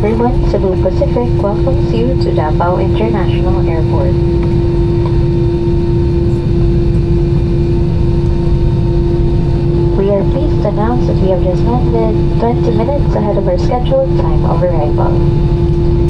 everyone, Cebu Pacific welcomes you to Davao International Airport. We are pleased to announce that we have just landed 20 minutes ahead of our scheduled time of arrival.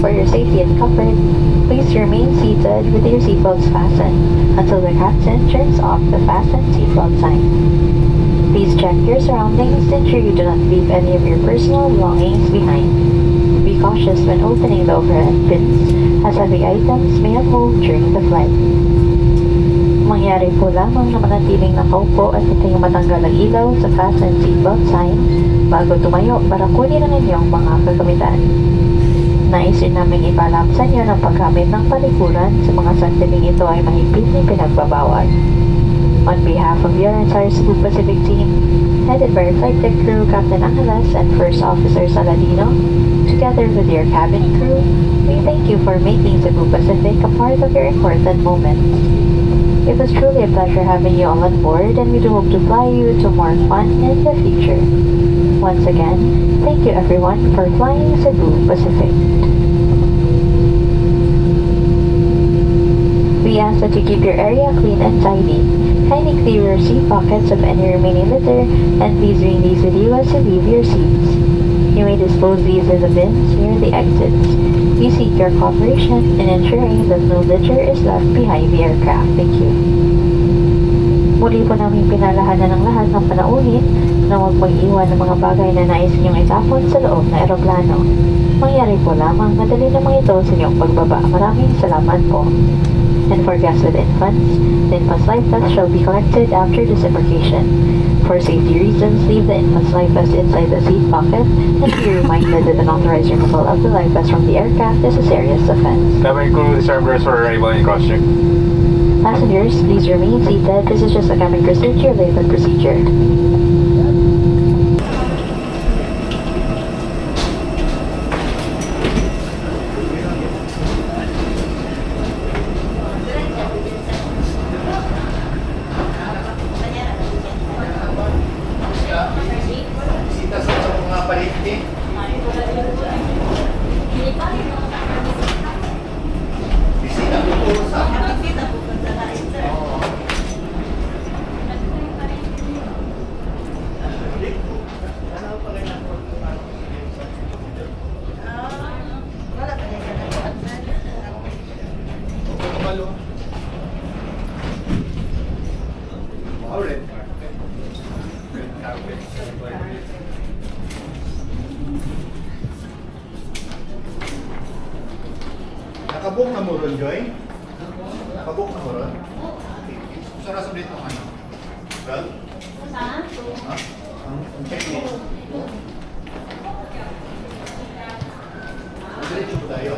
For your safety and comfort, please remain seated with your seatbelts fastened until the captain turns off the fasten seatbelt sign. Please check your surroundings to ensure you do not leave any of your personal belongings behind. Be cautious when opening the overhead bins, as heavy items may have moved during the flight. Mangyari po lamang na manatiling nakaupo at hitayong matanggal ang ilaw sa fasten seatbelt sign bago tumayo para kunin ang inyong mga kagamitan. Nais rin namin ipaalam sa inyo ng paggamit ng palikuran sa mga sandaling ito ay mahigpit na pinagbabawal. On behalf of your entire Cebu Pacific team, headed by our flight deck crew, Captain Angeles and First Officer Saladino, together with your cabin crew, we thank you for making Cebu Pacific a part of your important moments. It was truly a pleasure having you all on board, and we do hope to fly you to more fun in the future. Once again, thank you everyone for flying Cebu Pacific. We ask that you keep your area clean and tidy. Kindly clear your seat pockets of any remaining litter, and please bring these with you as you leave your seats. You may dispose these in the bins near the exits. We seek your cooperation in ensuring that no litter is left behind the aircraft. Thank you. Muli po namin pinalahanan ng lahat ng panauhin na huwag mag-iwan ng mga bagay na nais ninyong itapon sa loob na eroplano. Mangyari po lamang madali naman ito sa inyong pagbaba. Maraming salamat po. And for guests with infants, the infant's life vest shall be collected after disembarkation. For safety reasons, leave the infant's life vest inside the seat pocket and be reminded that an authorized removal of the life vest from the aircraft is a serious offense. Cabin crew, disarm doors for arrival in costume. Passengers, please remain seated. This is just a cabin procedure, labor procedure. Nakabuk na mo ron, Joy? Nakabuk na mo ron? Saan nasa ulit ng ano? Well? Saan? Ha? Ang check-in. Diretso po tayo.